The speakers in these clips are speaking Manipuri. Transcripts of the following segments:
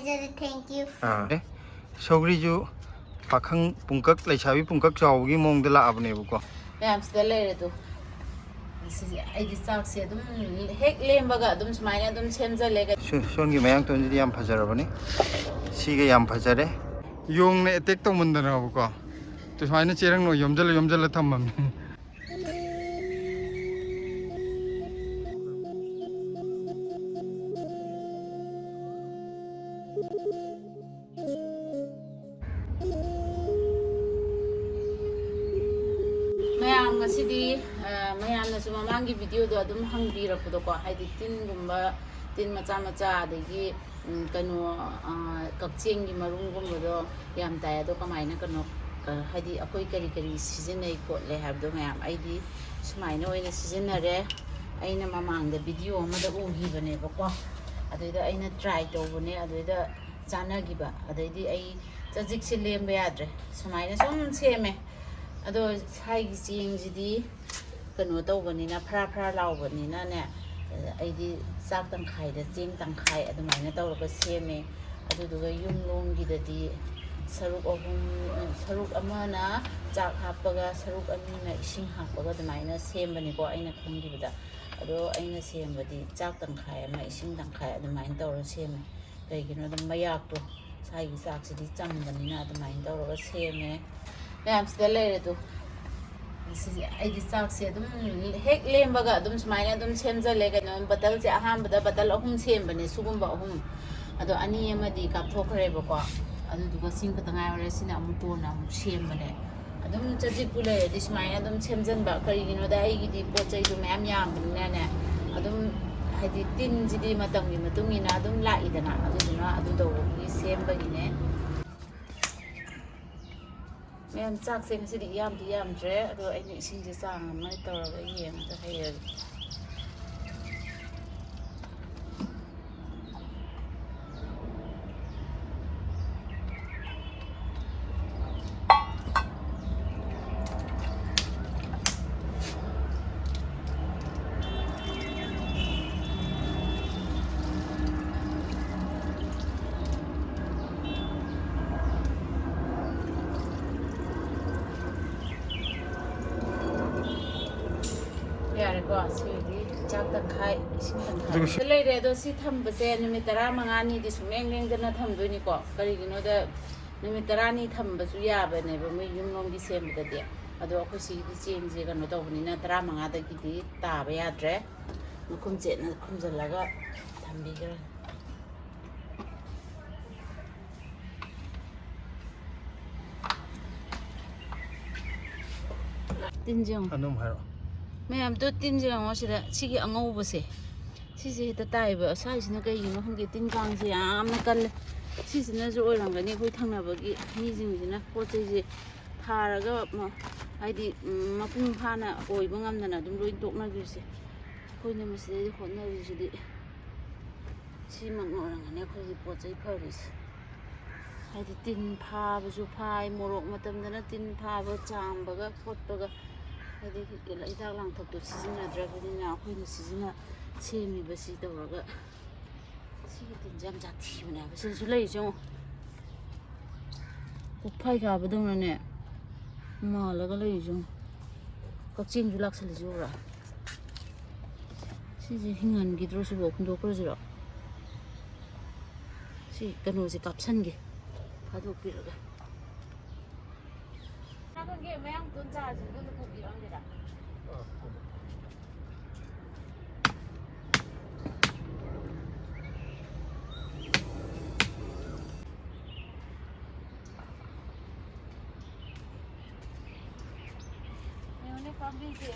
thank you. Sogriju Pakang Punkak, like Chavi Punkak Chawi Mong de la Abnebuko. I'm still a little. I decided to heck lembaga, don't smile, don't change the leg. Soon you may have to the Yam Pazarabani. Siga Yam Pazare. Young take the Mundanabuko. To find a chair no Yumjala Tamam. mayam ngasidi mayam na suma mangi video do adum hangbi rapudo ko haidi tin gumba tin macha macha adegi kanu kakcheng gi marung gumba do yam tai do kamaina kanu haidi akoi kari kari season nei ko le habdo mayam aidi sumaina oina season na re aina mamang da video ma da uhi bane ba ko adoida aina try to bune adoida chana gi ba adoidi ai chajik se lemba yadre sumaina sum seme ado sai jing jidi kanu tawbanina phra phra lawbanina ne aidi sak tang khai da jing tang khai adumaina tawraga seme aduduga yumlong gidadi saruk amana chak hapaga saruk amina ising hapaga adumaina sembani ko aina khangibada ado aina sembadi chak tang khai ama ising tang khai adumaina tawra seme kaigino adum mayak to sai sak sidi changbanina adumaina tawraga seme I'm still a little. I decided to heck lembaga, don't smile, don't change the leg, and battles a ham, but the battle of whom same, but a sumba home. Ado Anima di Capto Crebaco, and to go sing with an iris in a mutona, shame. I don't judge it, this mine, I don't change them back, you know, the Agidi portrait to Mam Yam, Nana. I don't. I didn't see Matungi, I don't like it, and I don't know, the same beginning. Ma'am, Jack saying city yam dre, although I think she's a song, my daughter again, the hair. Jack the kite, the lady does see Tambase, Nimitarani, this mangling the Natambunico, but you know the Nimitarani Tambasuya, but never made you know the same the day. Although I see the same thing not opening a drama, the kitty, Tabia dre, no comes in, comes a laga, Tambiger. Dinjum. Ma'am, do things I want to see an oversea. She said the diver, size no gay, you know, get in gangs. I'm not gonna see another oil. I'm going to put Tanabagi, using enough portage. Paraga, I did Mapum Pana or Bungam than I don't really talk my goose. Who never say what no usually. She might not never reports a Paris. I did tin pa, was pie, more matam than a tin pa, but jam, burger, pot burger. I think it's a long time to season a dragon now. When the season, see me, but see the rugger. See it in jam that tea whenever since you lay so. The pike up a donor net. Ma, like a legion. Got change you lax as you are. See the hing and get rosy walk into a cruiser. See, can was a cup sandy. I don't feel it. I can get my uncle charge and go to put it on it. I only probably say,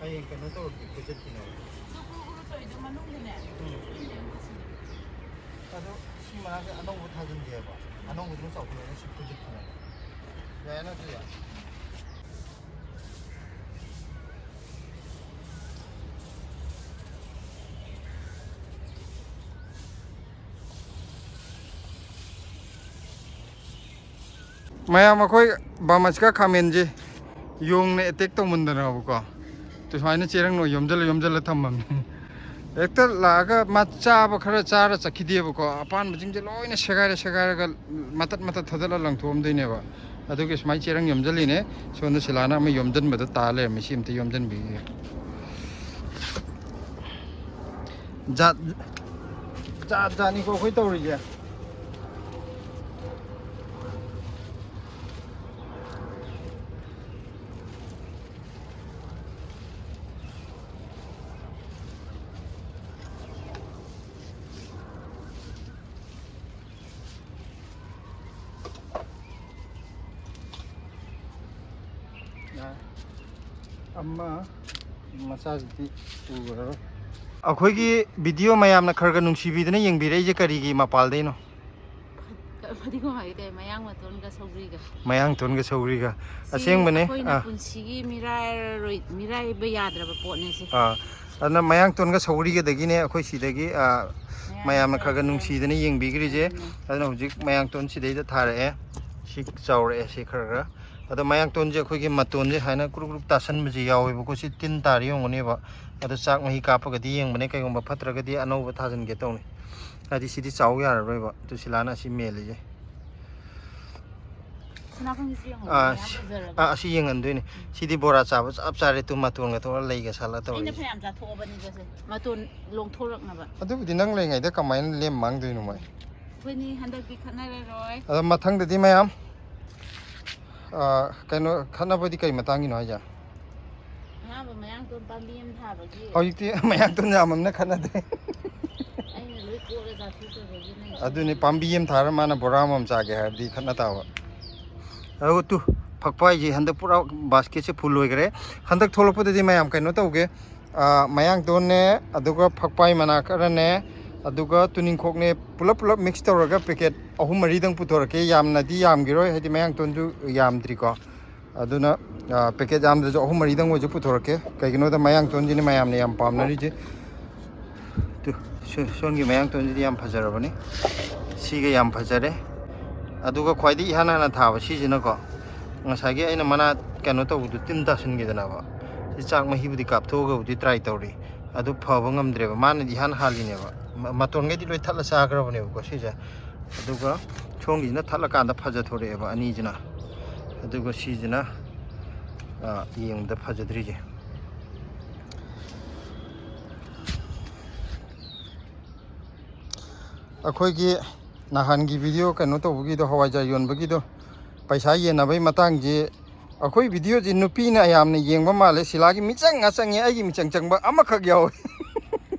I cannot talk to the ꯁꯤ ꯃꯅꯥꯛꯇ ꯑꯅꯧꯕ ꯊꯥꯖꯤꯟꯒꯦꯕ ꯑꯅꯧꯕꯗꯨꯅ ꯆꯥꯎꯈꯠꯂꯒ ꯁꯤ ꯐꯨꯖꯤꯠꯈꯤꯅꯦ ꯌꯥꯏꯅ ꯑꯗꯨꯗꯤ ꯃꯌꯥꯝ ꯑꯩꯈꯣꯏ ꯕꯥꯃꯁꯀ ꯈꯥꯃꯦꯟꯁꯦ ꯌꯣꯡꯅ ꯑꯦꯇꯦꯛ ꯇꯧꯃꯟꯗꯅꯕꯀꯣ ꯁꯨꯃꯥꯏꯅ ꯆꯦꯔꯪꯅ ꯌꯣꯝꯖꯜꯂ ꯊꯝꯃꯝꯅꯤ ꯍꯦꯛꯇ ꯂꯥꯛꯑꯒ ꯃꯥ ꯆꯥꯕ ꯈꯔ ꯆꯥꯔ ꯆꯠꯈꯤꯗꯦꯕꯀꯣ ꯑꯄꯥꯟꯕꯁꯤꯡꯁꯦ ꯂꯣꯏꯅ ꯁꯦꯒꯥꯏꯔꯒ ꯃꯇꯠ ꯊꯗꯠꯂ ꯂꯪꯊꯣꯛꯑꯝꯗꯣꯏꯅꯦꯕ ꯑꯗꯨꯒꯤ ꯁꯨꯃꯥꯏꯅ ꯆꯦꯔꯪ ꯌꯣꯝꯖꯜꯂꯤꯅꯦ ꯁꯣꯝꯗ ꯁꯤꯂꯥꯅ ꯑꯃ ꯌꯣꯝꯖꯟꯕꯗ ꯇꯥ ꯂꯩꯔꯝꯃꯤ ꯁꯤ ꯑꯝꯇ ꯌꯣꯝꯖꯟꯕꯤꯒꯦ ꯖꯥꯠꯅꯤꯀꯣ ꯑꯩꯈꯣꯏ ꯇꯧꯔꯤꯁꯦ ꯑꯃ ꯃꯆꯥꯁꯤꯗꯤ ꯎꯔꯔꯣꯏ ꯑꯩꯈꯣꯏꯒꯤ ꯚꯤꯗꯤꯑꯣ ꯃꯌꯥꯝꯅ ꯈꯔ ꯅꯨꯡꯁꯤꯕꯤꯗꯅ ꯌꯦꯡꯕꯤꯔꯛꯏꯁꯦ ꯀꯔꯤꯒꯤ ꯃꯄꯥꯜꯗꯩꯅꯣ ꯐꯗꯤꯒꯣꯝ ꯍꯥꯏꯗꯤ ꯃꯌꯥꯡ ꯃꯇꯣꯟꯒ ꯁꯧꯒ꯭ꯔꯤꯒ ꯃꯌꯥꯡꯇꯣꯟꯒ ꯁꯧꯒ꯭ꯔꯤꯒ ꯁꯤ ꯑꯁꯦꯡꯕꯅꯦ ꯑꯩꯈꯣꯏꯅ ꯄꯨꯟꯁꯤꯒꯤ ꯃꯤꯔꯥꯏꯕ ꯌꯥꯗ꯭ꯔꯕ ꯄꯣꯠꯅꯦ ꯁꯤ ꯑꯗꯨꯅ ꯃꯌꯥꯡꯇꯣꯟꯒ ꯁꯧꯒ꯭ꯔꯤꯒꯗꯒꯤꯅꯦ ꯑꯩꯈꯣꯏ ꯁꯤꯗꯒꯤ ꯃꯌꯥꯝꯅ ꯈꯔ ꯅꯨꯡꯁꯤꯗꯅ ꯌꯦꯡꯕꯤꯈ꯭ꯔꯤꯁꯦ ꯑꯗꯨꯅ ꯍꯧꯖꯤꯛ ꯃꯌꯥꯡꯇꯣꯟ ꯁꯤꯗꯩꯗ ꯊꯥꯔꯛꯑꯦ ꯁꯤ ꯆꯥꯎꯔꯛꯑꯦ ꯁꯤꯈꯔ ꯑꯗꯣ ꯃꯌꯥꯡꯇꯣꯟꯁꯦ ꯑꯩꯈꯣꯏꯒꯤ ꯃꯇꯣꯟꯁꯦ ꯍꯥꯏꯅ ꯀ꯭ꯔꯨꯛ ꯇꯥꯁꯟꯕꯁꯦ ꯌꯥꯎꯋꯦꯕꯀꯣ ꯁꯤ ꯇꯤꯟ ꯇꯥꯔꯤ ꯌꯦꯡꯉꯨꯅꯦꯕ ꯑꯗꯣ ꯆꯥꯛ ꯃꯍꯤ ꯀꯥꯞꯄꯒꯗꯤ ꯌꯦꯡꯕꯅꯦ ꯀꯩꯒꯨꯝꯕ ꯐꯠꯇ꯭ꯔꯒꯗꯤ ꯑꯅꯧꯕ ꯊꯥꯖꯤꯟꯒꯦ ꯇꯧꯅꯤ ꯍꯥꯏꯗꯤ ꯁꯤꯗꯤ ꯆꯥꯎ ꯌꯥꯔꯔꯣꯏꯕ ꯇꯨꯁꯤꯂꯥꯅ ꯑꯁꯤ ꯃꯦꯜꯂꯤꯁꯦ ꯑꯁꯤ ꯌꯦꯡꯍꯟꯗꯣꯏꯅꯤ ꯁꯤꯗꯤ ꯕꯣꯔꯥ ꯆꯥꯕ ꯆꯞ ꯆꯥꯔꯦ ꯇꯨ ꯃꯇꯣꯟꯒ ꯊꯣꯛꯑꯒ ꯂꯩꯒ ꯁꯥꯠꯂ ꯇꯧꯔꯤ ꯑꯩꯅ ꯐꯅꯌꯥꯝ ꯆꯥꯊꯣꯛꯑꯕꯅꯤ ꯒꯁꯦ ꯃꯇꯣꯟ ꯂꯣꯡꯊꯣꯔꯛꯅꯕ ꯑꯗꯨꯕꯨꯗꯤ ꯅꯪ ꯂꯩꯉꯩꯗ ꯀꯃꯥꯏꯅ ꯂꯦꯝ ꯃꯥꯡꯗꯣꯏꯅꯣ ꯃꯥꯏ ꯑꯩꯈꯣꯏꯅꯤ ꯍꯟꯗꯛꯇꯤ ꯈꯠꯅꯔꯔꯣꯏ ꯑꯗꯣ ꯃꯊꯪꯗꯗꯤ ꯃꯌꯥꯝ ꯀꯩꯅꯣ ꯈꯠꯅꯕꯗꯤ ꯀꯩ ꯃꯇꯥꯡꯒꯤꯅꯣ ꯍꯥꯏꯁꯦ ꯑꯍꯥꯟꯕ ꯃꯌꯥꯡꯇꯣꯟ ꯄꯥꯝꯕꯤ ꯑꯃ ꯊꯥꯕꯒꯤ ꯍꯧꯖꯤꯛꯇꯤ ꯃꯌꯥꯡꯇꯣꯟ ꯌꯥꯝꯃꯝꯅ ꯈꯠꯅꯗ꯭ꯔꯦ ꯑꯩꯅ ꯂꯣꯏ ꯀꯣꯛꯂ ꯆꯥꯊꯣꯛꯈ꯭ꯔꯕꯒꯤ ꯑꯗꯨꯅꯤ ꯄꯥꯝꯕꯤ ꯑꯃ ꯊꯥꯔ ꯃꯥꯅ ꯕꯣꯔꯥ ꯑꯃꯃꯝ ꯆꯥꯒꯦ ꯍꯥꯏꯔꯗꯤ ꯈꯠꯅ ꯇꯥꯕ ꯑꯗꯨꯒ ꯇꯨ ꯐꯛꯄ ꯍꯥꯏꯁꯦ ꯍꯟꯗꯛ ꯄꯨꯔꯥ ꯕꯥꯁꯀꯦꯠꯁꯦ ꯐꯨꯜ ꯑꯣꯏꯈ꯭ꯔꯦ ꯍꯟꯗꯛ ꯊꯣꯛꯂꯛꯄꯗꯗꯤ ꯃꯌꯥꯝ ꯀꯩꯅꯣ ꯇꯧꯒꯦ ꯃꯌꯥꯡꯇꯣꯟꯅꯦ ꯑꯗꯨꯒ ꯐꯛꯄꯥꯏ ꯃꯅꯥ ꯈꯔꯅꯦ ꯑꯗꯨꯒ ꯇꯨꯅꯤꯡꯈꯣꯛꯅꯦ ꯄꯨꯂꯞ ꯃꯤꯛꯁ ꯇꯧꯔꯒ ꯄꯦꯀꯦꯠ 3-4ꯗꯪ ꯄꯨꯊꯣꯔꯛꯀꯦ ꯌꯥꯝꯅꯗꯤ ꯌꯥꯝꯈꯤꯔꯣই ꯍꯥꯏꯗꯤ ꯃꯌꯥꯡꯇꯣꯟꯁꯨ ꯌꯥꯝꯗ꯭ꯔꯤꯀꯣ ꯑꯗꯨꯅ ꯄꯦꯀꯦꯠ ꯌꯥꯝꯗ꯭ꯔꯁꯨ 3-4ꯗꯪ ꯑꯣꯏꯁꯨ ꯄꯨꯊꯣꯔꯛꯀꯦ ꯀꯩꯒꯤꯅꯣꯗ ꯃꯌꯥꯡꯇꯣꯟꯁꯤꯅ ꯃꯌꯥꯝꯅ ꯌꯥꯝ ꯄꯥꯝꯅꯔꯤꯁꯦ ꯁꯣꯟꯒꯤ ꯃꯌꯥꯡꯇꯣꯟꯁꯤꯗꯤ ꯌꯥꯝ ꯐꯖꯔꯕꯅꯤ ꯁꯤꯒ ꯌꯥꯝ ꯐꯖꯔꯦ ꯑꯗꯨꯒ ꯈ꯭ꯋꯥꯏꯗꯒꯤ ꯏꯍꯥꯟ ꯍꯥꯟꯅ ꯊꯥꯕ ꯁꯤꯁꯤꯅꯀꯣ ꯉꯁꯥꯏꯒꯤ ꯑꯩꯅ ꯃꯅꯥ ꯀꯩꯅꯣ ꯇꯧꯕꯗꯨ ꯇꯤꯟ ꯇꯥꯁꯟꯈꯤꯗꯅꯕ ꯁꯤ ꯆꯥꯛ ꯃꯍꯤꯕꯨꯗꯤ ꯀꯥꯞꯊꯣꯛꯑꯒꯕꯨꯗꯤ ꯇ꯭ꯔꯥꯏ ꯇꯧꯔꯤ ꯑꯗꯨ ꯐꯕ ꯉꯝꯗ꯭ꯔꯦꯕ ꯃꯥꯅꯗꯤ 이한 ꯍꯥꯜꯂꯤꯅꯦꯕ ꯃꯇꯣꯟꯒꯩꯗꯤ ꯂꯣꯏ ꯊꯠꯂ ꯆꯥꯈ꯭ꯔꯕꯅꯦꯕꯀꯣ ꯁꯤꯁꯦ ꯑꯗꯨꯒ ꯁꯣꯝꯒꯤꯁꯤꯅ ꯊꯠꯂꯀꯥꯟꯗ ꯐꯖꯊꯣꯔꯛꯑꯦꯕ ꯑꯅꯤꯁꯤ나 ꯑꯗꯨꯒ ꯁꯤꯁꯤꯅ ꯌꯦꯡꯕꯗ ꯐꯖꯗ꯭ꯔꯤꯁꯦ ꯑꯩꯈꯣꯏꯒꯤ ꯅꯍꯥꯟꯒꯤ ꯚꯤꯗꯤꯑꯣ ꯀꯩꯅꯣ ꯇꯧꯕꯒꯤꯗꯣ ꯍꯋꯥꯏꯖꯥꯔ ꯌꯣꯟꯕꯒꯤꯗꯣ ꯄꯩꯁꯥ ꯌꯦꯟꯅꯕꯩ ꯃꯇꯥꯡꯁꯤ ꯑꯩꯈꯣꯏ ꯚꯤꯗꯤꯑꯣꯁꯤ ꯅꯨꯄꯤꯅ ꯌꯥꯝꯅ ꯌꯦꯡꯕ ꯃꯥꯜꯂꯦ ꯁꯤꯂꯥꯒꯤ ꯃꯤꯆꯪ ꯆꯪꯉꯦ ꯑꯩꯒꯤ ꯃꯤꯆꯪ ꯆꯪꯕ ꯑꯃꯈꯛ ꯌꯥꯎꯋꯦ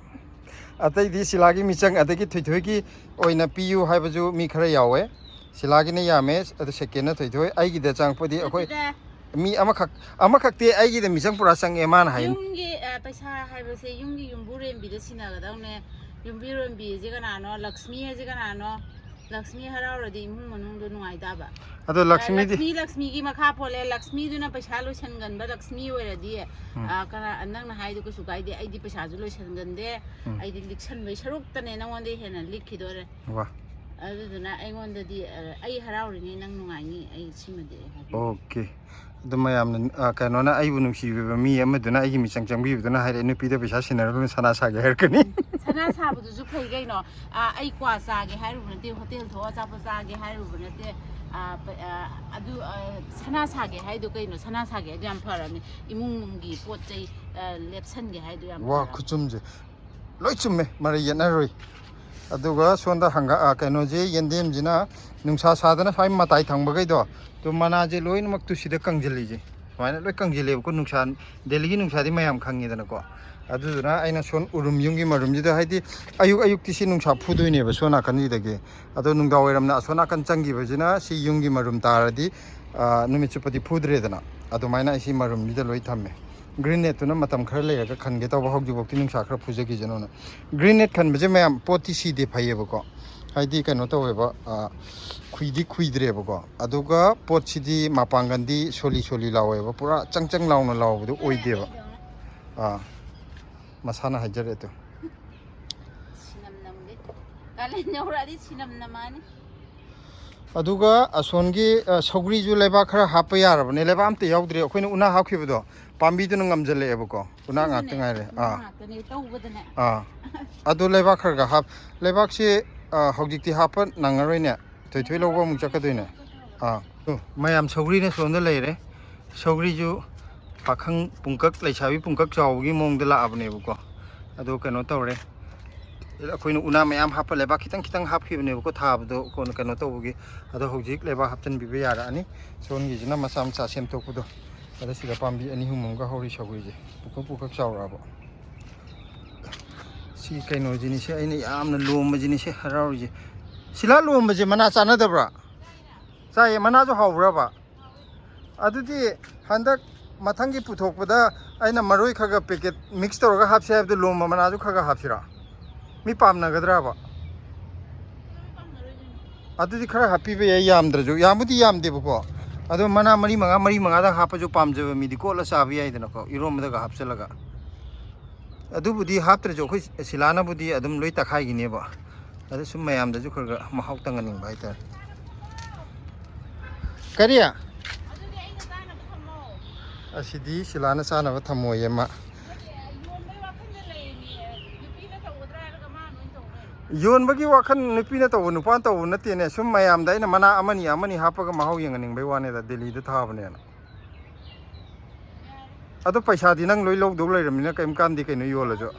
ꯑꯇꯩꯗꯤ ꯁꯤꯂꯥꯒꯤ ꯃꯤꯆꯪ ꯑꯗꯒꯤ ꯊꯣꯏꯊꯣꯏꯒꯤ ꯑꯣꯏꯅ ꯄꯤꯌꯨ ꯍꯥꯏꯕꯁꯨ ꯃꯤ ꯈꯔ ꯌꯥꯎꯋꯦ ꯁꯤꯂꯥꯒꯤꯅ ꯌꯥꯝꯃꯦ ꯑꯗꯨ ꯁꯦꯀꯦꯟꯅ ꯊꯣꯏꯊꯣꯏ ꯑꯩꯒꯤꯗ ꯆꯪꯉꯛꯄꯗꯤ ꯑꯩꯈꯣꯏ ꯃꯤ ꯑꯃꯈꯛꯇꯤ ꯑꯩꯒꯤꯗ ꯃꯤꯆꯪ ꯄꯨꯔꯥ ꯆꯪꯉꯦ ꯃꯥꯅ ꯍꯥꯏ ꯌꯨꯝꯒꯤ ꯄꯩꯁꯥ ꯍꯥꯏꯕꯁꯦ ꯌꯨꯝꯒꯤ ꯌꯨꯝꯕꯨꯔꯦꯝꯕꯤꯗ ꯁꯤꯟꯅꯒꯗꯧꯅꯦ ꯌꯨꯝꯕꯨꯔꯦꯝꯕꯤꯁꯦ ꯀꯅꯥꯅꯣ ꯂꯛꯁꯃꯤ ꯍꯥꯏꯁꯦ ꯀꯅꯥꯅꯣ ꯂꯛꯁꯃꯤ ꯍꯔꯥꯎꯔꯗꯤ ꯏꯃꯨꯡ ꯃꯅꯨꯡꯗꯣ ꯅꯨꯡꯉꯥꯏꯇꯥꯕ ꯑꯗꯣ ꯂꯛꯁꯃꯤꯒꯤ ꯃꯈꯥ ꯄꯣꯜꯂꯦ ꯂꯛꯁꯃꯤꯗꯨꯅ ꯄꯩꯁꯥ ꯂꯣꯏꯁꯟꯒꯟꯕ ꯂꯛꯁꯃꯤ ꯑꯣꯏꯔꯗꯤ ꯅꯪꯅ ꯍꯥꯏꯗꯣ ꯀꯩꯁꯨ ꯀꯥꯏꯗꯦ ꯑꯩꯗꯤ ꯄꯩꯁꯥꯁꯨ ꯂꯣꯏꯁꯟꯒꯟꯗꯦ ꯑꯩꯗꯤ ꯂꯤꯛꯁꯟꯕꯩ ꯁꯔꯨꯛꯇꯅꯦ ꯅꯪꯉꯣꯟꯗ ꯍꯦꯟꯅ ꯂꯤꯛꯈꯤꯗꯣꯔꯦ ꯑꯗꯨꯗꯨꯅ ꯑꯩꯉꯣꯟꯗꯗꯤ ꯑꯩ ꯍꯔꯥꯎꯔꯤꯉꯩ ꯅꯪ ꯅꯨꯡꯉꯥꯏꯅꯤ ꯑꯩ ꯁꯤꯃꯗꯤ ꯑꯣꯀꯦ ꯑꯗꯨ ꯃꯌꯥꯝꯅ ꯀꯩꯅꯣꯅ ꯑꯩꯕꯨ ꯅꯨꯡꯁꯤꯕꯤꯕ ꯃꯤ ꯑꯃꯗꯨꯅ ꯑꯩꯒꯤ ꯃꯤꯆꯪ ꯆꯪꯕꯤꯕꯗꯨꯅ ꯍꯥꯏꯔꯛꯑꯦ ꯅꯨꯄꯤꯗ ꯄꯩꯁꯥ ꯁꯤꯟꯅꯔꯒ ꯁꯅꯥ ꯁꯥꯒꯦ ꯍꯥꯏꯔꯛꯀꯅꯤ ꯁꯅꯥ ꯁꯥꯕꯗꯨꯁꯨ ꯐꯩ ꯀꯩꯅꯣ ꯑꯩ ꯀ꯭ꯋꯥ ꯆꯥꯒꯦ ꯍꯥꯏꯔꯨꯕ ꯅꯠꯇꯦ ꯍꯣꯇꯦꯜ ꯊꯣꯛꯑ ꯑꯆꯥꯄꯣꯠ ꯆꯥꯒꯦ ꯍꯥꯏꯔꯨꯕ ꯅꯠꯇꯦ ꯑꯗꯨ ꯁꯅꯥ ꯁꯥꯒꯦ ꯍꯥꯏꯗꯣ ꯀꯩꯅꯣ ꯁꯅꯥ ꯁꯥꯒꯦ ꯍꯥꯏꯗꯣ ꯌꯥꯝ ꯐꯔꯕꯅꯤ ꯏꯃꯨꯡꯒꯤ ꯄꯣꯠ ꯆꯩ ꯂꯦꯞꯁꯟꯒꯦ ꯍꯥꯏꯗꯣ ꯌꯥꯝ ꯋꯥ ꯈꯨꯆꯨꯝꯁꯦ ꯂꯣꯏ ꯆꯨꯝꯃꯦ ꯃꯔꯩ ꯌꯦꯠꯅꯔꯣꯏ ꯑꯗꯨꯒ ꯁꯣꯟꯗ ꯀꯩꯅꯣꯁꯦ ꯌꯦꯟꯗꯦꯝꯁꯤꯅ ꯅꯨꯡꯁꯥ ꯁꯥꯗꯅ ꯁ꯭ꯋꯥꯏ ꯃꯇꯥꯏ ꯊꯪꯕꯈꯩꯗꯣ ꯇꯨ ꯃꯅꯥꯁꯦ ꯂꯣꯏꯅꯃꯛ ꯇꯨꯁꯤꯗ ꯀꯪꯁꯤꯜꯂꯤꯁꯦ ꯁꯨꯃꯥꯏꯅ ꯂꯣꯏ ꯀꯪꯁꯤꯜꯂꯦꯕꯀꯣ ꯅꯨꯡꯁꯥ ꯗꯦꯜꯂꯤꯒꯤ ꯅꯨꯡꯁꯥꯗꯤ ꯃꯌꯥꯝ ꯈꯪꯉꯤꯗꯅꯀꯣ ꯑꯗꯨꯗꯨꯅ ꯑꯩꯅ ꯁꯣꯟ ꯎꯔꯨꯝ ꯌꯨꯝꯒꯤ ꯃꯔꯨꯝꯁꯤꯗ ꯍꯥꯏꯗꯤ ꯑꯌꯨꯛꯇꯤ ꯁꯤ ꯅꯨꯡꯁꯥ ꯐꯨꯗꯣꯏꯅꯦꯕ ꯁꯣꯟ ꯅꯥꯀꯟꯁꯤꯗꯒꯤ ꯑꯗꯣ ꯅꯨꯡꯗꯥꯡ ꯋꯥꯏꯔꯝꯅ ꯑꯁꯣꯟ ꯅꯥꯀꯟ ꯆꯪꯈꯤꯕꯁꯤꯅ ꯁꯤ ꯌꯨꯝꯒꯤ ꯃꯔꯨꯝ ꯇꯥꯔꯗꯤ ꯅꯨꯃꯤꯠ ꯆꯨꯞꯄꯗꯤ ꯐꯨꯗ꯭ꯔꯦꯗꯅ ꯑꯗꯨꯃꯥꯏꯅ ꯑꯩ ꯁꯤ ꯃꯔꯨꯝꯁꯤꯗ ꯂꯣꯏ ꯊꯝꯃꯦ ꯒ꯭ꯔꯤꯟ ꯅꯦꯠꯇꯨꯅ ꯃꯇꯝ ꯈꯔ ꯂꯩꯔꯒ ꯈꯟꯒꯦ ꯇꯧꯕ ꯍꯧꯖꯤꯛꯐꯥꯎꯇꯤ ꯅꯨꯡꯁꯥ ꯈꯔ ꯐꯨꯖꯈꯤꯁꯅꯨꯅ ꯒ꯭ꯔꯤꯟ ꯅꯦꯠ ꯈꯟꯕꯁꯦ ꯃꯌꯥꯝ ꯄꯣꯠꯇꯤ ꯁꯤꯗꯦ ꯐꯩꯌꯦꯕꯀꯣ ꯍꯥꯏꯗꯤ ꯀꯩꯅꯣ ꯇꯧꯋꯦꯕ ꯈꯨꯏꯗꯤ ꯈꯨꯏꯗ꯭ꯔꯦꯕꯀꯣ ꯑꯗꯨꯒ ꯄꯣꯠꯁꯤꯗꯤ ꯃꯄꯥꯡꯒꯜꯗꯤ ꯁꯣꯂꯤ ꯁꯣꯂꯤ ꯂꯥꯎꯋꯦꯕ ꯄꯨꯔꯥ ꯆꯪ ꯆꯪ ꯂꯥꯎꯅ ꯂꯥꯎꯕꯗꯨ ꯑꯣꯏꯗꯦꯕ ꯃꯁꯥꯅ ꯍꯥꯏꯖꯔꯦ ꯑꯗꯨ sinam namge kalen yauradi sinam namani ꯑꯗꯨꯒ ꯑꯁꯣꯟꯒꯤ ꯁꯧꯒ꯭ꯔꯤꯁꯨ ꯂꯩꯕꯥꯛ ꯈꯔ ꯍꯥꯞꯄ ꯌꯥꯔꯕꯅꯦ ꯂꯩꯕꯥꯛ ꯑꯝꯇ ꯌꯥꯎꯗ꯭ꯔꯦ ꯑꯩꯈꯣꯏꯅ ꯎꯅꯥ ꯍꯥꯞꯈꯤꯕꯗꯣ ꯄꯥꯝꯕꯤꯗꯨꯅ ꯉꯝꯖꯜꯂꯛꯑꯦꯕꯀꯣ ꯎꯅꯥ ꯉꯥꯛꯇ ꯉꯥꯏꯔꯦ ꯑꯗꯨ ꯂꯩꯕꯥꯛ ꯈꯔ ꯍꯥꯞ ꯂꯩꯕꯥꯛꯁꯤ ꯍꯧꯖꯤꯛꯇꯤ ꯍꯥꯞꯄ ꯅꯪꯉꯔꯣꯏꯅꯦ ꯊꯣꯏꯊꯣꯏ ꯂꯧꯕ ꯑꯃꯨꯛ ꯆꯠꯀꯗꯣꯏꯅꯦ ꯃꯌꯥꯝ ꯁꯧꯒ꯭ꯔꯤꯅ ꯁꯣꯝꯗ ꯂꯩꯔꯦ ꯁꯧꯒ꯭ꯔꯤꯁꯨ ꯄꯥꯈꯪ ꯄꯨꯡꯀꯛ ꯂꯩꯁꯥꯕꯤ ꯄꯨꯡꯀꯛ ꯆꯥꯎꯕꯒꯤ ꯃꯑꯣꯡꯗ ꯂꯥꯛꯑꯕꯅꯦꯕꯀꯣ ꯑꯗꯣ ꯀꯩꯅꯣ ꯇꯧꯔꯦ ꯑꯩꯈꯣꯏꯅ ꯎꯅꯥ ꯃꯌꯥꯝ ꯍꯥꯞꯄ ꯂꯩꯕꯥꯛ ꯈꯤꯇꯪ ꯈꯤꯇꯪ ꯍꯥꯞꯈꯤꯕꯅꯦꯕꯀꯣ ꯊꯥꯕꯗꯣ ꯀꯩꯅꯣ ꯇꯧꯕꯒꯤ ꯑꯗꯣ ꯍꯧꯖꯤꯛ ꯂꯩꯕꯥꯛ ꯍꯥꯞꯆꯤꯟꯕꯤꯕ ꯌꯥꯔꯛꯑꯅꯤ ꯁꯣꯟꯒꯤꯁꯤꯅ ꯃꯆꯥ ꯃꯆꯥ ꯁꯦꯝꯗꯣꯛꯄꯗꯣ ꯑꯗ ꯁꯤꯗ ꯄꯥꯝꯕꯤ 2-3 ꯑꯃꯒ ꯍꯧꯔꯤ ꯁꯧꯒ꯭ꯔꯤꯁꯦ ꯄꯨꯡꯀꯛ ꯄꯨꯡꯀꯛ ꯆꯥꯎꯔꯛꯑꯕ ꯁꯤ ꯀꯩꯅꯣꯁꯤꯅꯤꯁꯦ ꯑꯩꯅ ꯌꯥꯝꯅ ꯂꯣꯝꯕꯁꯤꯅꯤꯁꯦ ꯍꯔꯥꯎꯔꯤꯁꯦ ꯁꯤꯂꯥ ꯂꯣꯝꯕꯁꯦ ꯃꯅꯥ ꯆꯥꯟꯅꯗꯕ꯭ꯔꯥ ꯆꯥꯏꯌꯦ ꯃꯅꯥꯁꯨ ꯍꯥꯎꯕ꯭ꯔꯕ ꯑꯗꯨꯗꯤ ꯍꯟꯗꯛ ꯃꯊꯪꯒꯤ ꯄꯨꯊꯣꯛꯄꯗ ꯑꯩꯅ ꯃꯔꯣꯏ ꯈꯔ ꯄꯦꯀꯦꯠ ꯃꯤꯛꯁ ꯇꯧꯔꯒ ꯍꯥꯞꯁꯤ ꯍꯥꯏꯕꯗꯨ ꯂꯣꯝꯕ ꯃꯅꯥꯁꯨ ꯈꯔ ꯍꯥꯞꯁꯤꯔꯥ ꯃꯤ ꯄꯥꯝꯅꯒꯗ꯭ꯔꯕ ꯑꯗꯨꯗꯤ ꯈꯔ ꯍꯥꯞꯄꯤꯕ ꯌꯥꯏ ꯌꯥꯝꯗ꯭ꯔꯁꯨ ꯌꯥꯝꯕꯨꯗꯤ ꯌꯥꯝꯗꯦꯕꯀꯣ ꯑꯗꯣ ꯃꯅꯥ 4-5 ꯍꯥꯞꯄꯁꯨ ꯄꯥꯝꯖꯕ ꯃꯤꯗꯤ ꯀꯣꯠꯂ ꯆꯥꯕ ꯌꯥꯏꯗꯅꯀꯣ ꯏꯔꯣꯝꯕꯗꯒ ꯍꯥꯞꯆꯤꯜꯂꯒ ꯑꯗꯨꯕꯨꯗꯤ ꯍꯥꯞꯇ꯭ꯔꯁꯨ ꯑꯩꯈꯣꯏ ꯁꯤꯂꯥꯅꯕꯨꯗꯤ ꯑꯗꯨꯝ ꯂꯣꯏ ꯇꯛꯈꯥꯏꯈꯤꯅꯦꯕ ꯑꯗ ꯁꯨꯝ ꯃꯌꯥꯝꯗꯁꯨ ꯈꯔ ꯃꯍꯥꯎ ꯇꯪꯍꯟꯅꯤꯡꯕ ꯍꯥꯏꯇꯥꯔꯦ ꯀꯔꯤ ꯑꯁꯤꯗꯤ ꯁꯤꯂꯥꯅ ꯆꯥꯅꯕ ꯊꯝꯃꯣꯏꯌꯦ ꯃꯥ ꯌꯣꯟꯕꯒꯤ ꯋꯥꯈꯜ ꯅꯨꯄꯤꯅ ꯇꯧꯕ ꯅꯨꯄꯥꯅ ꯇꯧꯕ ꯅꯠꯇꯦꯅꯦ ꯁꯨꯝ ꯃꯌꯥꯝꯗ ꯑꯩꯅ ꯃꯅꯥ ꯑꯃꯅꯤ ꯍꯥꯞꯄꯒ ꯃꯍꯥꯎ ꯌꯦꯡꯍꯟꯅꯤꯡꯕꯩ ꯋꯥꯅꯤꯗ ꯗꯦꯜꯂꯤꯗ ꯊꯥꯕꯅꯦꯅ ꯑꯗꯣ ꯄꯩꯁꯥꯗꯤ ꯅꯪ ꯂꯣꯏ ꯂꯧꯗꯧ ꯂꯩꯔꯕꯅꯤꯅ ꯀꯔꯤꯝ ꯀꯥꯟꯗꯤ ꯀꯩꯅꯣ ꯌꯣꯜꯂꯁꯨ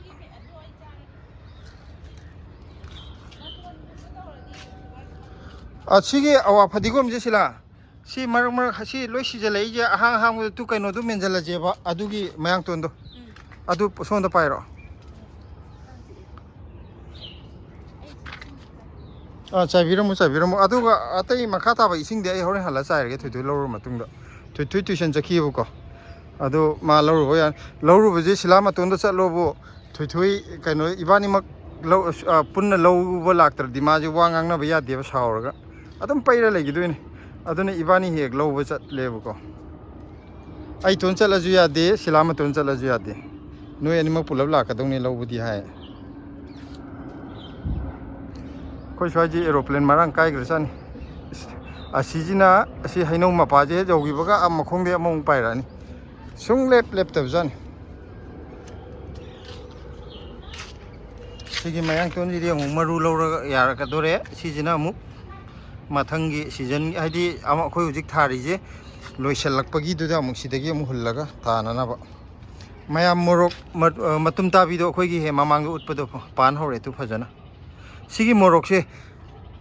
ꯑꯁꯤꯒꯤ ꯑꯋꯥ ꯐꯗꯤꯒꯣꯝꯁꯦ ꯁꯤꯂꯥ ꯁꯤ ꯃꯔꯛ ꯁꯤ ꯂꯣꯏ ꯁꯤꯖꯜꯂꯛꯏꯁꯦ ꯑꯍꯥꯡꯕꯗ ꯇꯨ ꯀꯩꯅꯣꯗꯣ ꯃꯦꯟꯁꯤꯜꯂꯁꯦꯕ ꯑꯗꯨꯒꯤ ꯃꯌꯥꯡꯇꯣꯟꯗꯣ ꯑꯗꯨ ꯁꯣꯝꯗ ꯄꯥꯏꯔꯣ ꯆꯥꯏꯕꯤꯔꯝꯃꯨ ꯑꯗꯨꯒ ꯑꯇꯩ ꯃꯈꯥ ꯇꯥꯕ ꯏꯁꯤꯡꯗꯤ ꯑꯩ ꯍꯣꯔꯦꯟ ꯍꯜꯂ ꯆꯥꯏꯔꯒꯦ ꯊꯣꯏꯊꯣꯏ ꯂꯧꯔꯨꯔ ꯃꯇꯨꯡꯗ ꯊꯣꯏꯊꯣꯏ ꯇꯨꯏꯁꯟ ꯆꯠꯈꯤꯑꯕꯀꯣ ꯑꯗꯣ ꯃꯥ ꯂꯧꯔꯨꯕ ꯌꯥꯅꯤ ꯂꯧꯔꯨꯕꯁꯦ ꯁꯤꯂꯥ ꯃꯇꯣꯟꯗ ꯆꯠꯂꯣꯕꯨ ꯊꯣꯏꯊꯣꯏ ꯀꯩꯅꯣ ꯏꯕꯥꯅꯤꯃꯛ ꯄꯨꯟꯅ ꯂꯧꯕ ꯂꯥꯛꯇ꯭ꯔꯗꯤ ꯃꯥꯁꯦ ꯋꯥ ꯉꯥꯡꯅꯕ ꯌꯥꯗꯦꯕ ꯁꯥꯎꯔꯒ ꯑꯗꯨꯝ ꯄꯩꯔ ꯂꯩꯈꯤꯗꯣꯏꯅꯤ ꯑꯗꯨꯅ ꯏꯕꯥꯅꯤ ꯍꯦꯛ ꯂꯧꯕ ꯆꯠꯂꯦꯕꯀꯣ ꯑꯩ ꯏꯇꯣꯟ ꯆꯠꯂꯁꯨ ꯌꯥꯗꯦ ꯁꯤꯂꯥ ꯃꯇꯣꯟ ꯆꯠꯂꯁꯨ ꯌꯥꯗꯦ ꯅꯣꯏ ꯑꯅꯤꯃꯛ ꯄꯨꯂꯞ ꯂꯥꯛꯀꯗꯧꯅꯤ ꯂꯧꯕꯗꯤ ꯍꯥꯏ ꯑꯩꯈꯣꯏ ꯁ꯭ꯋꯥꯏꯁꯦ ꯑꯦꯔꯣꯄ꯭ꯂꯦꯟ ꯃꯔꯥꯡ ꯀꯥꯏꯈ꯭ꯔꯖꯥꯠꯅꯤ ꯑꯁꯤꯁꯤꯅ ꯑꯁꯤ ꯍꯩꯅꯧ ꯃꯄꯥꯁꯦ ꯍꯦꯛ ꯌꯧꯈꯤꯕꯒ ꯃꯈꯣꯡꯗꯩ ꯑꯃꯃꯨꯛ ꯄꯥꯏꯔꯛꯑꯅꯤ ꯁꯨꯡꯂꯦꯞ ꯂꯦꯞꯇꯕꯖꯥꯠꯅꯤ ꯁꯤꯒꯤ ꯃꯌꯥꯡꯇꯣꯟꯁꯤꯗꯤ ꯑꯃꯨꯛ ꯃꯔꯨ ꯂꯧꯔꯒ ꯌꯥꯔꯛꯀꯗꯣꯔꯦ ꯁꯤꯁꯤꯅ ꯑꯃꯨꯛ ꯃꯊꯪꯒꯤ ꯁꯤꯖꯟ ꯍꯥꯏꯗꯤ ꯑꯩꯈꯣꯏ ꯍꯧꯖꯤꯛ ꯊꯥꯔꯤꯁꯦ ꯂꯣꯏꯁꯤꯜꯂꯛꯄꯒꯤꯗꯨꯗ ꯑꯃꯨꯛ ꯁꯤꯗꯒꯤ ꯑꯃꯨꯛ ꯍꯨꯜꯂꯒ ꯊꯥꯅꯅꯕ ꯃꯌꯥꯝ ꯃꯣꯔꯣꯛ ꯃꯇꯨꯝ ꯇꯥꯕꯤꯗꯣ ꯑꯩꯈꯣꯏꯒꯤ ꯍꯦꯛ ꯃꯃꯥꯡꯗ ꯎꯠꯄꯗꯣ ꯄꯥꯟ ꯍꯧꯔꯦ ꯇꯨ ꯐꯖꯅ ꯁꯤꯒꯤ ꯃꯣꯔꯣꯛꯁꯦ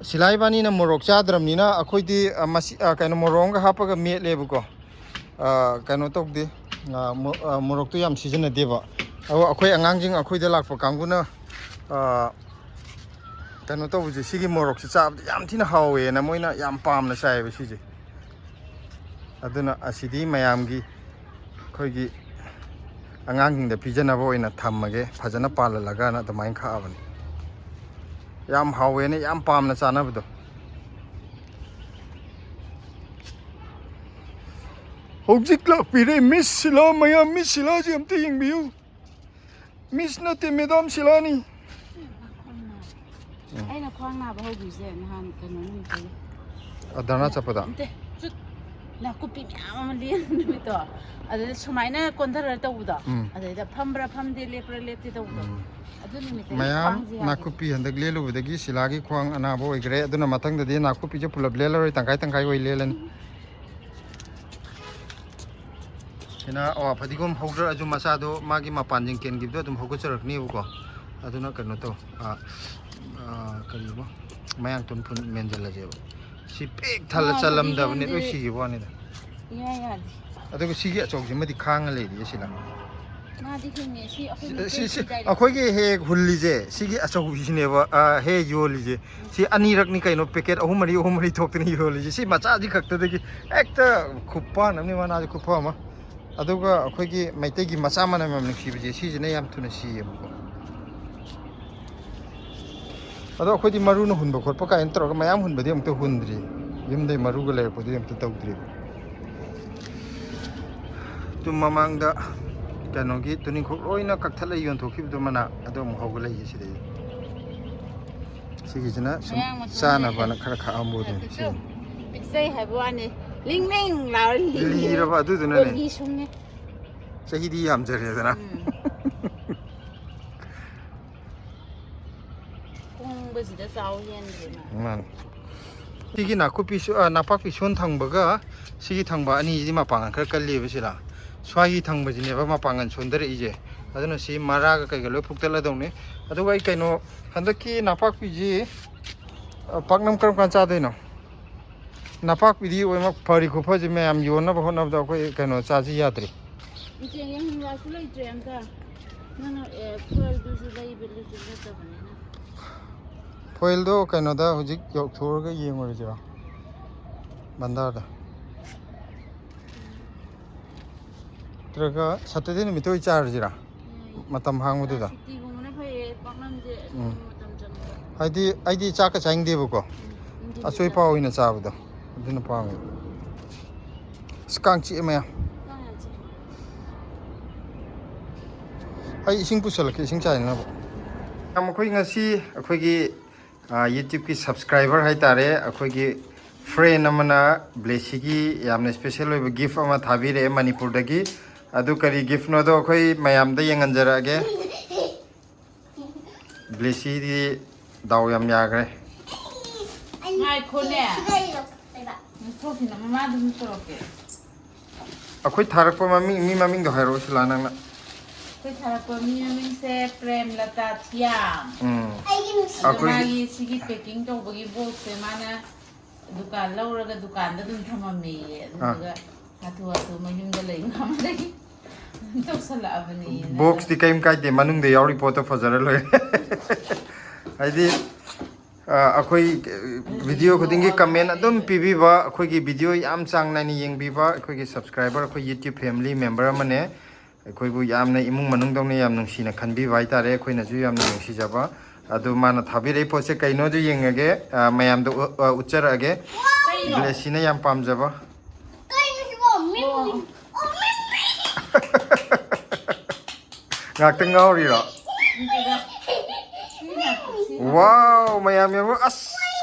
ꯁꯤꯂꯥ ꯏꯕꯥꯅꯤꯅ ꯃꯣꯔꯣꯛ ꯆꯥꯗ꯭ꯔꯕꯅꯤꯅ ꯑꯩꯈꯣꯏꯗꯤ ꯃꯁꯤ ꯀꯩꯅꯣ ꯃꯣꯔꯣꯛ ꯑꯃꯒ ꯍꯥꯞꯄꯒ ꯃꯦꯠꯂꯦꯕꯀꯣ ꯀꯩꯅꯣ ꯇꯧꯗꯦ ꯃꯣꯔꯣꯛꯇꯣ ꯌꯥꯝ ꯁꯤꯖꯤꯟꯅꯗꯦꯕ ꯑꯗꯣ ꯑꯩꯈꯣꯏ ꯑꯉꯥꯡꯁꯤꯡ ꯑꯩꯈꯣꯏꯗ ꯂꯥꯛꯄ ꯀꯥꯡꯕꯨꯅ ꯀꯩꯅꯣ ꯇꯧꯕꯁꯦ ꯁꯤꯒꯤ ꯃꯣꯔꯣꯛꯁꯦ ꯆꯥꯕꯗ ꯌꯥꯝ ꯊꯤꯅ ꯍꯥꯎꯋꯦꯅ ꯃꯣꯏꯅ ꯌꯥꯝ ꯄꯥꯝꯅ ꯆꯥꯏꯌꯦꯕ ꯁꯤꯁꯦ ꯑꯗꯨꯅ ꯑꯁꯤꯗꯤ ꯃꯌꯥꯝꯒꯤ ꯑꯩꯈꯣꯏꯒꯤ ꯑꯉꯥꯡꯁꯤꯡꯗ ꯄꯤꯖꯅꯕ ꯑꯣꯏꯅ ꯊꯝꯃꯒꯦ ꯐꯖꯅ ꯄꯥꯜꯍꯜꯂꯒꯅ ꯑꯗꯨꯃꯥꯏꯅ ꯈꯥꯛꯑꯕꯅꯤ ꯌꯥꯝ ꯍꯥꯎꯋꯦꯅ ꯌꯥꯝ ꯄꯥꯝꯅ ꯆꯥꯅꯕꯗꯣ ꯍꯧꯖꯤꯛ ꯂꯥꯛꯄꯤꯔꯦ ꯃꯤꯁ ꯁꯤꯂꯥ ꯃꯌꯥꯝ ꯃꯤꯁ ꯁꯤꯂꯥꯁꯤ ꯑꯝꯇ ꯌꯦꯡꯕꯤꯌꯨ ꯃꯤꯁ ꯅꯠꯇꯦ ꯃꯦꯗꯥꯝ ꯁꯤꯂꯥꯅꯤ ꯑꯩꯅ ꯈ꯭ꯋꯥꯡ ꯅꯥꯕ ꯍꯧꯈꯤꯕꯁꯦ ꯅꯍꯥꯟ ꯀꯩꯅꯣ ꯅꯨꯃꯤꯠꯇꯒꯤ ꯙꯔꯅꯥ ꯆꯠꯄꯗ ꯅꯥꯀꯨꯞꯄꯤ ꯃꯌꯥꯝ ꯑꯃ ꯂꯦꯡ ꯅꯨꯃꯤꯠꯇꯣ ꯑꯗꯨꯗ ꯁꯨꯃꯥꯏꯅ ꯀꯣꯟꯊꯔ ꯇꯧꯕꯗꯣ ꯑꯗꯩꯗ ꯐꯝꯕ꯭ꯔꯥ ꯐꯝꯗꯦ ꯂꯦꯞꯄ꯭ꯔꯥ ꯂꯦꯞꯇꯦ ꯇꯧꯕꯗꯣ ꯑꯗꯨ ꯅꯨꯃꯤꯠꯇꯒꯤ ꯃꯌꯥꯝ ꯈ꯭ꯋꯥꯡꯁꯦ ꯌꯥꯗꯦ ꯅꯥꯀꯨꯞꯄꯤ ꯍꯟꯗꯛ ꯂꯦꯜꯂꯨꯕꯗꯒꯤ ꯁꯤꯂꯥꯒꯤ ꯈ꯭ꯋꯥꯡ ꯑꯅꯥꯕ ꯑꯣꯏꯈ꯭ꯔꯦ ꯑꯗꯨꯅ ꯃꯊꯪꯗꯗꯤ ꯅꯥꯀꯨꯞꯄꯤꯁꯦ ꯄꯨꯂꯞ ꯂꯦꯜꯂꯔꯣꯏ ꯇꯪꯈꯥꯏ ꯇꯪꯈꯥꯏ ꯑꯣꯏ ꯂꯦꯜꯂꯅꯤ ꯁꯤꯅ ꯑꯋꯥ ꯐꯗꯤꯒꯣꯝ ꯍꯧꯗ꯭ꯔꯛꯑꯁꯨ ꯃꯆꯥꯗꯣ ꯃꯥꯒꯤ ꯃꯄꯥꯟꯁꯤꯡ ꯀꯦꯟꯈꯤꯕꯗꯣ ꯑꯗꯨꯝ ꯍꯧꯒꯠꯆꯔꯛꯅꯦꯕꯀꯣ ꯑꯗꯨꯅ ꯀꯩꯅꯣ ꯇꯧ ꯀꯔꯤꯕ ꯃꯌꯥꯡꯇꯣꯟ ꯃꯦꯟꯁꯤꯜꯂꯁꯦꯕ ꯁꯤ ꯄꯤꯛ ꯊꯜꯂ ꯆꯜꯂꯝꯗꯕꯅꯦ ꯂꯣꯏ ꯁꯤꯈꯤꯕ ꯋꯥꯅꯤꯗ ꯏꯌꯥ ꯌꯥꯗꯦ ꯑꯗꯨꯒ ꯁꯤꯒꯤ ꯑꯆꯧꯕꯁꯤꯃꯗꯤ ꯈꯥꯡꯉ ꯂꯩꯔꯤꯌꯦ ꯁꯤꯂꯥ ꯃꯥꯗꯤ ꯍꯤꯡꯉꯦ ꯁꯤ ꯑꯩꯈꯣꯏ ꯁꯤ ꯃꯩꯇꯩꯒꯤ ꯗꯥꯏꯔꯦꯛ ꯑꯩꯈꯣꯏꯒꯤ ꯍꯦꯛ ꯍꯨꯜꯂꯤꯁꯦ ꯁꯤꯒꯤ ꯑꯆꯧꯕꯁꯤꯅꯦꯕ ꯍꯦꯛ ꯌꯣꯜꯂꯤꯁꯦ ꯁꯤ ꯑꯅꯤꯔꯛꯅꯤ ꯀꯩꯅꯣ ꯄꯦꯀꯦꯠ 3-4 ꯊꯣꯛꯇꯅ ꯌꯣꯜꯂꯤꯁꯦ ꯁꯤ ꯃꯆꯥꯗꯤ ꯈꯛꯇꯗꯒꯤ ꯍꯦꯛꯇ ꯈꯨꯄꯥꯟ ꯑꯃꯅꯤ ꯃꯅꯥꯁꯦ ꯈꯨꯐ ꯑꯃ ꯑꯗꯨꯒ ꯑꯩꯈꯣꯏꯒꯤ ꯃꯩꯇꯩꯒꯤ ꯃꯆꯥ ꯃꯅꯝ ꯌꯥꯝ ꯅꯨꯡꯁꯤꯕꯁꯦ ꯁꯤꯁꯤꯅ ꯌꯥꯝ ꯊꯨꯅ ꯁꯤꯌꯦꯕꯀꯣ ꯑꯗꯣ ꯑꯩꯈꯣꯏꯗꯤ ꯃꯔꯨꯅ ꯍꯨꯟꯕ ꯈꯣꯠꯄ ꯀꯥꯏꯅ ꯇꯧꯔꯒ ꯃꯌꯥꯝ ꯍꯨꯟꯕꯗꯤ ꯑꯝꯇ ꯍꯨꯟꯗ꯭ꯔꯤ ꯌꯨꯝꯗꯩ ꯃꯔꯨꯒ ꯂꯩꯔꯛꯄꯗꯤ ꯑꯝꯇ ꯇꯧꯗ꯭ꯔꯤꯕ ꯇꯨꯝ ꯃꯃꯥꯡꯗ ꯀꯩꯅꯣꯒꯤ ꯇꯨꯅꯤꯡꯈꯣꯛ ꯂꯣꯏꯅ ꯀꯛꯊꯠꯂ ꯌꯣꯟꯊꯣꯛꯈꯤꯕꯗꯣ ꯃꯅꯥ ꯑꯗꯣ ꯑꯃꯨꯛ ꯍꯧꯒꯠꯂꯛꯏꯁꯦ ꯁꯤꯗꯩ ꯁꯤꯒꯤꯁꯤꯅ ꯁꯨꯝ ꯆꯥꯅꯕꯅ ꯈꯔ ꯈꯥꯛꯑꯝꯕꯗꯨꯅꯤ ꯁꯤ ꯄꯤꯛꯆꯩ ꯍꯥꯏꯕ ꯋꯥꯅꯤ ꯂꯤꯡ ꯂꯤꯡ ꯂꯥꯎꯔ ꯂꯤꯔꯕ ꯑꯗꯨꯗꯨꯅꯅꯦ ꯀꯣꯜꯒꯤ ꯁꯨꯡꯉꯦ ꯆꯍꯤꯗꯤ ꯌꯥꯝꯖꯔꯦꯗꯅ ꯀꯣꯡꯕꯁꯤꯗ ꯆꯥꯎ ꯍꯦꯟꯗ꯭ꯔꯦ ꯃꯥꯅꯤ ꯁꯤꯒꯤ ꯅꯥꯄꯥꯛꯄꯤ ꯁꯣꯟ ꯊꯪꯕꯒ ꯁꯤꯒꯤ ꯊꯪꯕ ꯑꯅꯤꯁꯤꯗꯤ ꯃꯄꯥꯡꯒꯜ ꯈꯔ ꯀꯜꯂꯤꯕ ꯁꯤꯗ ꯁ꯭ꯋꯥꯏꯒꯤ ꯊꯪꯕꯁꯤꯅꯦꯕ ꯃꯄꯥꯡꯒꯜ ꯁꯣꯟꯊꯔꯛꯏꯁꯦ ꯑꯗꯨꯅ ꯁꯤ ꯃꯔꯥꯒ ꯀꯩꯒ ꯂꯣꯏ ꯐꯨꯛꯇꯠꯂꯗꯧꯅꯤ ꯑꯗꯨꯒ ꯑꯩ ꯀꯩꯅꯣ ꯍꯟꯗꯛꯀꯤ ꯅꯥꯄꯥꯛꯄꯤꯁꯤ ꯄꯥꯛꯅꯝ ꯀꯔꯝ ꯀꯥꯟ ꯆꯥꯗꯣꯏꯅꯣ ꯅꯄꯥꯛꯄꯤꯗꯤ ꯑꯣꯏꯃꯛ ꯐꯔꯤ ꯈꯨꯐꯁꯦ ꯃꯌꯥꯝ ꯌꯣꯟꯅꯕ ꯍꯣꯠꯅꯕꯗ ꯑꯩꯈꯣꯏ ꯀꯩꯅꯣ ꯆꯥꯁꯤ ꯌꯥꯗ꯭ꯔꯤ ꯏꯆꯦ ꯌꯦꯡꯍꯟꯒꯁꯨ ꯂꯩꯇ꯭ꯔꯦ ꯑꯝꯇ ꯅꯪꯅ ꯐꯣꯏꯜꯗꯨꯁꯨ ꯂꯩꯕꯗꯨꯁꯨ ꯅꯠꯇꯕꯅꯤꯅ ꯐꯣꯏꯜꯗꯣ ꯀꯩꯅꯣꯗ ꯍꯧꯖꯤꯛ ꯌꯧꯊꯣꯛꯑꯒ ꯌꯦꯡꯉꯨꯔꯁꯤꯔꯣ ꯕꯟꯗꯥꯔꯗ ꯅꯠꯇ꯭ꯔꯒ ꯁꯇꯔꯗꯦ ꯅꯨꯃꯤꯠꯇ ꯑꯣꯏ ꯆꯥꯔꯁꯤꯔꯥ ꯃꯇꯝ ꯍꯥꯡꯕꯗꯨꯗ ꯁꯨꯇꯤꯒꯨꯝꯕꯅ ꯐꯩꯌꯦ ꯄꯥꯛꯅꯝꯁꯦ ꯃꯇꯝ ꯆꯪꯕ ꯍꯥꯏꯗꯤ ꯑꯩꯗꯤ ꯆꯥꯛꯀ ꯆꯥꯅꯤꯡꯗꯦꯕꯀꯣ ꯅꯨꯡꯊꯤꯟꯗ ꯑꯆꯣꯏꯄꯥ ꯑꯣꯏꯅ ꯆꯥꯕꯗꯣ ꯑꯗꯨꯅ ꯄꯥꯝꯃꯦ ꯑꯁ ꯀꯥꯡ ꯆꯤꯛꯑꯦ ꯃꯌꯥꯝ ꯑꯩ ꯏꯁꯤꯡ ꯄꯨꯁꯜꯂꯛꯀꯦ ꯏꯁꯤꯡ ꯆꯥꯏꯅꯕ ꯑꯩꯈꯣꯏ ꯉꯁꯤ ꯑꯩꯈꯣꯏꯒꯤ ꯌꯨꯇ꯭ꯌꯨꯕꯀꯤ ꯁꯕꯁꯀ꯭ꯔꯥꯏꯕꯔ ꯍꯥꯏꯇꯥꯔꯦ ꯑꯩꯈꯣꯏꯒꯤ ꯐ꯭ꯔꯦꯟ ꯑꯃꯅ ꯕ꯭ꯂꯦꯁꯤꯒꯤ ꯌꯥꯝꯅ ꯏꯁꯄꯦꯁꯦꯜ ꯑꯣꯏꯕ ꯒꯤꯐ ꯑꯃ ꯊꯥꯕꯤꯔꯛꯑꯦ ꯃꯅꯤꯄꯨꯔꯗꯒꯤ ꯑꯗꯨ ꯀꯔꯤ ꯒꯤꯐꯅꯣꯗꯣ ꯑꯩꯈꯣꯏ ꯃꯌꯥꯝꯗ ꯌꯦꯡꯍꯟꯖꯔꯛꯑꯒꯦ ꯕ꯭ꯂꯦꯁꯤꯗꯤ ꯗꯥꯎ ꯌꯥꯝ ꯌꯥꯈ꯭ꯔꯦ ꯑꯩꯈꯣꯏ ꯊꯥꯔꯛꯄ ꯃꯤ ꯃꯃꯤꯡꯗꯣ ꯍꯥꯏꯔꯛꯑꯣ ꯁꯤꯂꯥ ꯅꯪꯅ ꯑꯩꯈꯣꯏ ꯊꯥꯔꯛꯄ ꯃꯤ ꯃꯃꯤꯡꯁꯦ ꯄ꯭ꯔꯦꯝꯂꯇꯥ ꯊꯤꯌꯥꯝ ꯑꯗꯣ ꯑꯩꯈꯣꯏꯒꯤ ꯃꯥꯒꯤ ꯁꯤꯒꯤ ꯄꯦꯛꯀꯤꯡ ꯇꯧꯕꯒꯤ ꯕꯣꯛꯁꯁꯦ ꯃꯥꯅ ꯗꯨꯀꯥꯟ ꯂꯧꯔꯒ ꯗꯨꯀꯥꯟꯗ ꯑꯗꯨꯝ ꯊꯝꯃꯝꯃꯦꯌꯦ ꯑꯗꯨꯗꯨꯒ ꯍꯥꯊꯨ ꯍꯥꯊꯨ ꯃꯌꯨꯝꯗ ꯂꯩꯕ ꯑꯃꯗꯒꯤ ꯇꯧꯁꯜꯂꯛꯑꯕꯅꯦꯅ ꯕꯣꯛꯁꯇꯤ ꯀꯔꯤꯝ ꯀꯥꯏꯗꯦ ꯃꯅꯨꯡꯗ ꯌꯥꯎꯔꯤ ꯄꯣꯠꯇꯣ ꯐꯖꯔ ꯂꯣꯏꯔꯦ ꯍꯥꯏꯗꯤ ꯑꯩꯈꯣꯏ ꯚꯤꯗꯤꯑꯣ ꯈꯨꯗꯤꯡꯒꯤ ꯀꯃꯦꯟ ꯑꯗꯨꯝ ꯄꯤꯕꯤꯕ ꯑꯩꯈꯣꯏꯒꯤ ꯚꯤꯗꯤꯑꯣ ꯌꯥꯝ ꯆꯥꯡ ナꯏꯅ ꯌꯦꯡꯕꯤꯕ ꯑꯩꯈꯣꯏꯒꯤ ꯁꯕꯁꯀ꯭ꯔꯥꯏꯕꯔ ꯑꯩꯈꯣꯏ ꯌꯨꯇ꯭ꯌꯨꯕ ꯐꯦꯃꯤꯂꯤ ꯃꯦꯝꯕꯔ ꯑꯃꯅꯦ ꯑꯩꯈꯣꯏꯕꯨ ꯌꯥꯝꯅ ꯏꯃꯨꯡ ꯃꯅꯨꯡꯗꯧꯅ ꯌꯥꯝ ꯅꯨꯡꯁꯤꯅ ꯈꯟꯕꯤꯕ ꯍꯥꯏꯇꯥꯔꯦ ꯑꯩꯈꯣꯏꯅꯁꯨ ꯌꯥꯝꯅ ꯅꯨꯡꯁꯤꯖꯕ ꯑꯗꯨ ꯃꯥꯅ ꯊꯥꯕꯤꯔꯛꯏ ꯄꯣꯠꯁꯦ ꯀꯩꯅꯣꯗꯨ ꯌꯦꯡꯉꯒꯦ ꯃꯌꯥꯝꯗ ꯎꯠꯆꯔꯛꯑꯒꯦ ꯕ꯭ꯂꯦꯁꯤꯅ ꯌꯥꯝ ꯄꯥꯝꯖꯕ ꯉꯥꯛꯇꯪ ꯉꯥꯎꯔꯤꯔꯣ ꯋꯥꯎ ꯃꯌꯥꯝ ꯌꯦꯡꯉꯣ ꯑꯁ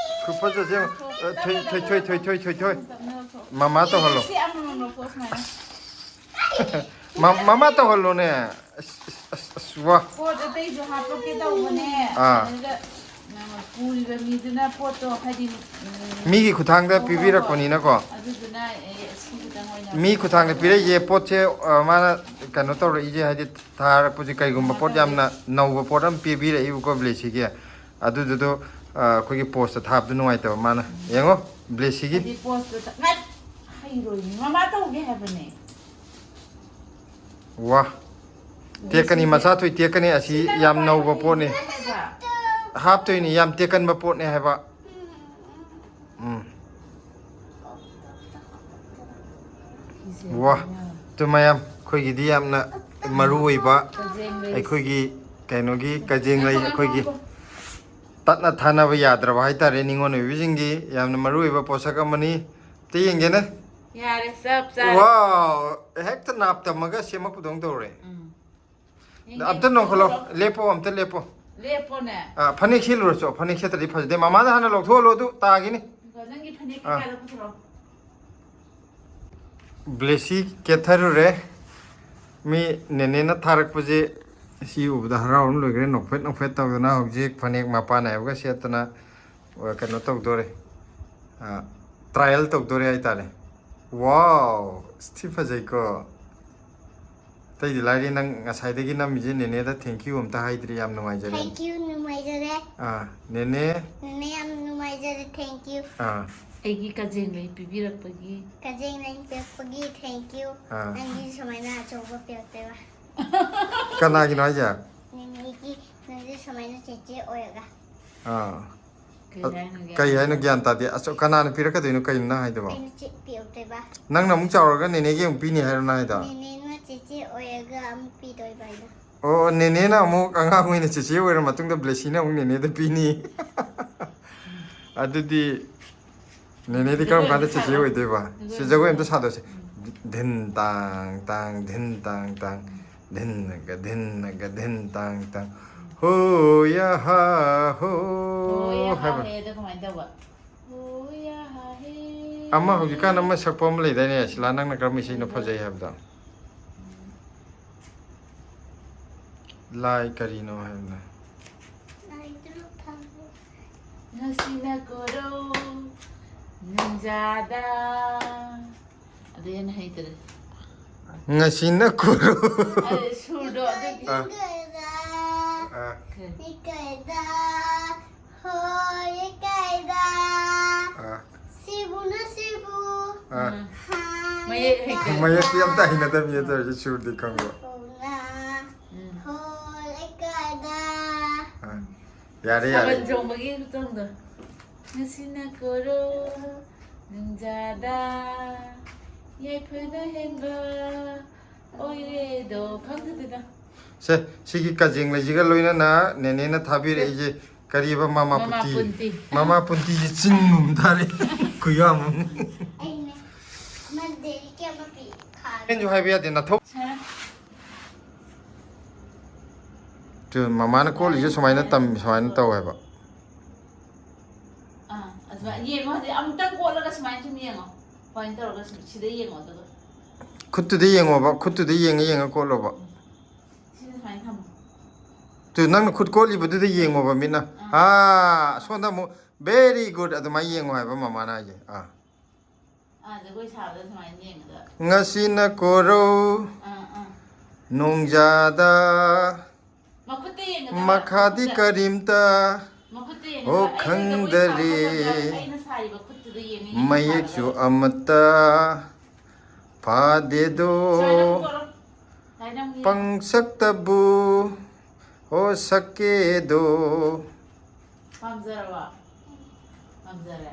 ꯈꯨꯐꯖꯁꯦ ꯊꯣꯏ ꯃꯃꯥ ꯇꯧꯍꯜꯂꯣ ꯃꯃꯥ ꯇꯧꯍꯜꯂꯣꯅꯦ ꯑꯁ ꯋꯥ ꯄꯣꯠ ꯑꯇꯩꯁꯨ ꯍꯥꯞꯄꯛꯀꯦ ꯇꯧꯕꯅꯦ ꯑꯗꯨꯗ ꯄꯨꯔꯤꯕ ꯃꯤꯗꯨꯅ ꯄꯣꯠꯇꯣ ꯍꯥꯏꯗꯤ ꯃꯤꯒꯤ ꯈꯨꯊꯥꯡꯗ ꯄꯤꯕꯤꯔꯛꯄꯅꯤꯅꯀꯣ ꯑꯗꯨꯗꯨꯅ ꯁꯤ ꯈꯤꯇꯪ ꯑꯣꯏꯅ ꯃꯤ ꯈꯨꯊꯥꯡꯗ ꯄꯤꯔꯛꯏꯁꯦ ꯄꯣꯠꯁꯦ ꯃꯥꯅ ꯀꯩꯅꯣ ꯇꯧꯔꯛꯏꯁꯦ ꯍꯥꯏꯗꯤ ꯊꯥꯔꯛꯄꯁꯦ ꯀꯩꯒꯨꯝꯕ ꯄꯣꯠ ꯌꯥꯝꯅ ꯅꯧꯕ ꯄꯣꯠ ꯑꯃ ꯄꯤꯕꯤꯔꯛꯏꯕꯀꯣ ꯕ꯭ꯂꯦꯁꯤꯒꯤ ꯑꯗꯨꯗꯨꯗꯣ ꯑꯩꯈꯣꯏꯒꯤ ꯄꯣꯁꯇ ꯊꯥꯕꯗ ꯅꯨꯡꯉꯥꯏꯇꯕ ꯃꯥꯅ ꯌꯦꯡꯉꯣ ꯕ꯭ꯂꯦꯁꯤꯒꯤ ꯄꯣꯁꯇ ꯍꯩꯔꯣꯏꯅꯤ ꯃꯃꯥ ꯇꯧꯒꯦ ꯍꯥꯏꯕꯅꯦ ꯋꯥ ꯇꯦꯛꯀꯅꯤ ꯃꯆꯥ ꯊꯣꯏ ꯇꯦꯛꯀꯅꯤ ꯑꯁꯤ ꯌꯥꯝ ꯅꯧꯕ ꯄꯣꯠꯅꯤ ꯍꯥꯞꯇꯣꯏꯅꯤ ꯌꯥꯝ ꯇꯦꯛꯀꯟꯕ ꯄꯣꯠꯅꯤ ꯍꯥꯏꯕ ꯋꯥ ꯑꯗꯨ ꯃꯌꯥꯝ ꯑꯩꯈꯣꯏꯒꯤꯗꯤ ꯌꯥꯝꯅ ꯃꯔꯨ ꯑꯣꯏꯕ ꯑꯩꯈꯣꯏꯒꯤ ꯀꯩꯅꯣꯒꯤ ꯀꯖꯦꯡ ꯂꯩ ꯑꯩꯈꯣꯏꯒꯤ ꯇꯠꯅ ꯊꯥꯅꯕ ꯌꯥꯗ꯭ꯔꯕ ꯍꯥꯏꯇꯥꯔꯦ ꯅꯤꯡꯉꯣꯜ ꯑꯣꯏꯕꯤꯁꯤꯡꯒꯤ ꯌꯥꯝꯅ ꯃꯔꯨ ꯑꯣꯏꯕ ꯄꯣꯠꯁꯛ ꯑꯃꯅꯤ ꯑꯝꯇ ꯌꯦꯡꯒꯦꯅꯦ ꯌꯥꯔꯦ ꯆꯞ ꯆꯥꯔꯦ ꯋꯥꯎ ꯍꯦꯛꯇ ꯅꯥꯞ ꯇꯝꯃꯒ ꯁꯦꯝꯃꯛꯄꯗꯧꯅ ꯇꯧꯔꯦ ꯑꯝꯇ ꯅꯣꯡꯈꯠꯂꯣ ꯂꯦꯞꯄꯣ ꯑꯝꯇ ꯂꯦꯞꯄꯣ ꯂꯦꯞꯄꯣꯅꯦ ꯐꯅꯦꯛ ꯁꯦꯠꯂꯨꯔꯁꯨ ꯐꯅꯦꯛ ꯁꯦꯠꯇ꯭ꯔꯗꯤ ꯐꯖꯗꯦ ꯃꯃꯥꯗ ꯍꯥꯟꯅ ꯂꯧꯊꯣꯛꯍꯜꯂꯣ ꯑꯗꯨ ꯇꯥꯒꯤꯅꯤ ꯅꯪꯒꯤ ꯐꯅꯦꯛ ꯀꯩꯀꯥꯗꯣ ꯄꯨꯊꯣꯔꯛꯑꯣ ꯕ꯭ꯂꯦꯁꯤ ꯀꯦꯊꯔꯨꯔꯦ ꯃꯤ ꯅꯦꯅꯦꯅ ꯊꯥꯔꯛꯄꯁꯦ ꯁꯤ ꯎꯕꯗ ꯍꯔꯥꯎꯕ ꯂꯣꯏꯈ꯭ꯔꯦ ꯅꯣꯛꯐꯦꯠ ꯅꯣꯛꯐꯦꯠ ꯇꯧꯗꯅ ꯍꯧꯖꯤꯛ ꯐꯅꯦꯛ ꯃꯄꯥꯟ ꯅꯥꯏꯕꯒ ꯁꯦꯠꯇꯅ ꯀꯩꯅꯣ ꯇꯧꯗꯣꯔꯦ ꯇ꯭ꯔꯥꯏꯌꯦꯜ ꯇꯧꯗꯣꯔꯦ ꯍꯥꯏꯇꯥꯔꯦ ꯋꯥꯎ ꯊꯤ ꯐꯖꯩꯀꯣ ꯑꯇꯩꯗꯤ ꯂꯥꯏꯔꯤ ꯅꯪ ꯉꯁꯥꯏꯗꯒꯤ ꯅꯝꯃꯤꯁꯦ ꯅꯦꯅꯦꯗ ꯊꯦꯡꯀ꯭ꯌꯨ ꯑꯝꯇ ꯍꯥꯏꯗ꯭ꯔꯤ ꯌꯥꯝ ꯅꯨꯡꯉꯥꯏꯖꯔꯦ ꯊꯦꯡꯀ꯭ꯌꯨ ꯅꯨꯡꯉꯥꯏꯖꯔꯦ ꯅꯦꯅꯦ ꯅꯦꯅꯦ ꯌꯥꯝ ꯅꯨꯡꯉꯥꯏꯖꯔꯦ ꯊꯦꯡꯀ꯭ꯌꯨ ꯑꯩꯒꯤ ꯀꯖꯦꯡ ꯂꯩ ꯄꯤꯕꯤꯔꯛꯄꯒꯤ ꯀꯖꯦꯡ ꯂꯩ ꯄꯤꯔꯛꯄꯒꯤ ꯊꯦꯡꯀ꯭ꯌꯨ ꯅꯪꯒꯤ ꯁꯨꯃꯥꯏꯅ ꯑꯆꯧꯕ ꯄꯤꯔꯛꯇꯣꯏꯕ ꯀꯅꯥꯒꯤꯅꯣ ꯍꯥꯏꯁꯦ ꯅꯦꯅꯦꯒꯤ ꯅꯪꯁꯦ ꯁꯨꯃꯥꯏꯅ ꯆꯦꯆꯦ ꯑꯣꯏꯔꯒ ꯀꯩ ꯍꯥꯏꯅꯣ ꯒ꯭ꯌꯥꯟ ꯇꯥꯗꯦ ꯀꯅꯥꯅ ꯄꯤꯔꯛꯀꯗꯣꯏꯅꯣ ꯀꯩꯅꯣ ꯅꯪ ꯍꯥꯏꯗꯕꯣ ꯑꯩꯅ ꯄꯤꯔꯛꯇꯣꯏꯕ ꯅꯪꯅ ꯑꯃꯨꯛ ꯆꯥꯎꯔꯒ ꯅꯦꯅꯦꯒꯤ ꯑꯃꯨꯛ ꯄꯤꯅꯤ ꯍꯥꯏꯔꯣ ꯅꯪ ꯍꯥꯏꯗꯣ ꯅꯦꯅꯦꯅ ꯆꯦꯆꯦ ꯑꯣꯏꯔꯒ ꯑꯃꯨꯛ ꯄꯤꯗꯣꯏꯕ ꯑꯩꯅ ꯑꯣ ꯅꯦꯅꯦꯅ ꯑꯃꯨꯛ ꯑꯉꯥꯡ ꯑꯣꯏꯅ ꯆꯦꯆꯦ ꯑꯣꯏꯔ ꯃꯇꯨꯡꯗ ꯕ꯭ꯂꯦꯁꯤꯅ ꯑꯃꯨꯛ ꯅꯦꯅꯦꯗ ꯄꯤꯅꯤ ꯑꯗꯨꯗꯤ ꯅꯦꯅꯦꯗꯤ ꯀꯔꯝ ꯀꯥꯟꯗ ꯆꯦꯆꯦ ꯑꯣꯏꯗꯣꯏꯕ ꯁꯤ ꯖꯒꯣꯏ ꯑꯝꯇ ꯁꯥꯗꯣꯏꯁꯦ ꯙꯤꯟ ꯇꯥꯡ ꯇꯥꯡ ꯙꯤꯟ ꯇꯥꯡ ꯇꯥꯡ ꯙꯤꯟꯅꯒ ꯙꯤꯟꯅꯒ ꯙꯤꯟ ꯇꯥꯡ ꯇꯥꯡ ꯍꯣ ꯌꯥ ꯍꯥ ꯍꯣ ꯍꯥꯏꯕ ꯍꯦꯗ ꯀꯃꯥꯏꯅ ꯇꯧꯕ ꯑꯃ ꯍꯧꯖꯤꯛꯀꯥꯟ ꯑꯃ ꯁꯛꯄ ꯑꯃ ꯂꯩꯗꯥꯏꯅꯦ ꯁꯤꯂꯥ ꯅꯪꯅ ꯀꯔꯝꯕ ꯏꯁꯩꯅ ꯐꯖꯩ ꯍꯥꯏꯕꯗꯣ ꯂꯥꯏ ꯀꯔꯤꯅꯣ ꯍꯥꯏꯕꯅ ꯉꯁꯤꯅ ꯀꯣꯔꯣ ꯅꯨꯡꯖꯥꯗ ꯑꯗꯨ ꯍꯦꯟꯅ ꯍꯩꯇꯔꯦ ꯉꯁꯤꯅ ꯈꯨꯔꯨ ꯁꯨꯔꯗꯣ ꯑꯗꯨꯒꯤ Nikaida, hoy kaida, sibuna sibu, ꯃꯌꯦꯛꯇꯤ ꯑꯝꯇ ꯍꯩꯅꯗꯕꯅꯤ ꯑꯗꯨ ꯑꯣꯏꯔꯁꯨ ꯁꯨꯔꯗꯤ ꯈꯪꯕ hoy kaida. ꯌꯥꯔꯦ ꯌꯥꯔꯦ ꯁꯥꯕꯟ ꯆꯣꯡꯕꯒꯤ ꯈꯨꯇꯣꯡꯗꯣ ꯉꯁꯤꯅ ꯀꯣꯔꯣ ꯅꯨꯡꯖꯥꯗ ꯌꯥꯏꯐꯅ ꯍꯦꯟꯕ ꯑꯣꯏꯔꯦꯗꯣ ꯈꯪꯗꯦꯗ ꯁꯦ ꯁꯤꯒꯤ ꯀꯖꯦꯡ ꯂꯩꯁꯤꯒ ꯂꯣꯏꯅꯅ ꯅꯦꯅꯦꯅ ꯊꯥꯕꯤꯔꯛꯏꯁꯦ ꯀꯔꯤꯕ ꯃꯃꯥ ꯄꯨꯟꯇꯤ ꯃꯃꯥ ꯄꯨꯟꯇꯤꯁꯦ ꯆꯤꯡꯒꯨꯝ ꯇꯥꯔꯦ ꯈꯨꯌꯥꯝ ꯑꯃ ꯑꯩꯅꯦ ꯃꯟꯗꯦꯒꯤ ꯀꯌꯥꯝ ꯄꯤ ꯀꯩꯅꯁꯨ ꯍꯥꯏꯕ ꯌꯥꯗꯦ ꯅꯊꯧ ꯃꯃꯥꯅ ꯀꯣꯜꯂꯤꯁꯦ ꯁꯨꯃꯥꯏꯅ ꯁꯨꯃꯥꯏꯅ ꯇꯧꯋꯦꯕ ꯑꯗꯨꯃꯥꯏꯅ ꯌꯦꯡꯉꯣ ꯍꯧꯖꯤꯛ ꯑꯃꯨꯛꯇꯪ ꯀꯣꯠꯂꯒ ꯁꯨꯃꯥꯏꯅ ꯁꯨꯝ ꯌꯦꯡꯉꯣ ꯁꯨꯃꯥꯏꯅ ꯇꯧꯔꯒ ꯁꯤꯗ ꯌꯦꯡꯉꯣ ꯑꯗꯨꯒ ꯈꯨꯠꯇꯨꯗ ꯌꯦꯡꯉꯣꯕ ꯈꯨꯠꯇꯨꯗ ꯌꯦꯡꯉ ꯌꯦꯡꯉ ꯀꯣꯠꯂꯣꯕ ꯁꯤꯅ ꯁꯨꯃꯥꯏꯅ ꯊꯝꯃꯣ ꯅꯪꯅ ꯈꯨꯠ ꯀꯣꯠꯂꯤꯕꯗꯨꯗ ꯌꯦꯡꯉꯣꯕ ꯃꯤꯠꯅ ꯑꯁꯣꯝꯗ ꯑꯃꯨꯛ ꯚꯦꯔꯤ ꯒꯨꯗ ꯑꯗꯨꯃꯥꯏꯅ ꯌꯦꯡꯉꯣ ꯍꯥꯏꯕ ꯃꯃꯥꯅ ꯍꯥꯏꯁꯦ ꯖꯒꯣꯏ ꯁꯥꯕꯗ ꯁꯨꯃꯥꯏꯅ ꯌꯦꯡꯒꯗ ꯉꯁꯤꯅ ꯀꯣꯔꯧ ꯅꯣꯡꯖꯥꯗ ꯃꯈꯨꯠꯇ ꯌꯦꯡꯒꯗꯕ ꯃꯈꯥꯗꯤ ꯀꯔꯤꯝꯇ ꯃꯈꯨꯠꯇ ꯑꯣ ꯌꯦꯡꯒꯗꯕ ꯑꯩꯅ ꯖꯒꯣꯏ ꯁꯥꯕ ꯈꯪꯗꯔꯦ ꯃꯇꯝꯗ ꯑꯩꯅ ꯁꯥꯔꯤꯕ ꯈꯨꯠꯇꯨꯗ ꯌꯦꯡꯉ ꯌꯦꯡꯉ ꯃꯌꯦꯛꯁꯨ ꯁꯥꯒꯗꯕ ꯑꯃꯠꯇ ꯐꯥꯗꯦꯗꯣ ꯁꯨꯃꯥꯏꯅ ꯑꯃꯨꯛ ꯀꯣꯠꯂꯣ ꯁꯨꯃꯥꯏꯅ ꯑꯃꯨꯛ ꯌꯦꯡꯉꯣ ꯄꯪꯁꯛꯇꯕꯨ ꯍꯣ ꯁꯛꯀꯦꯗꯣ ꯄꯥꯝꯖꯔꯕ ꯄꯥꯝꯖꯔꯦ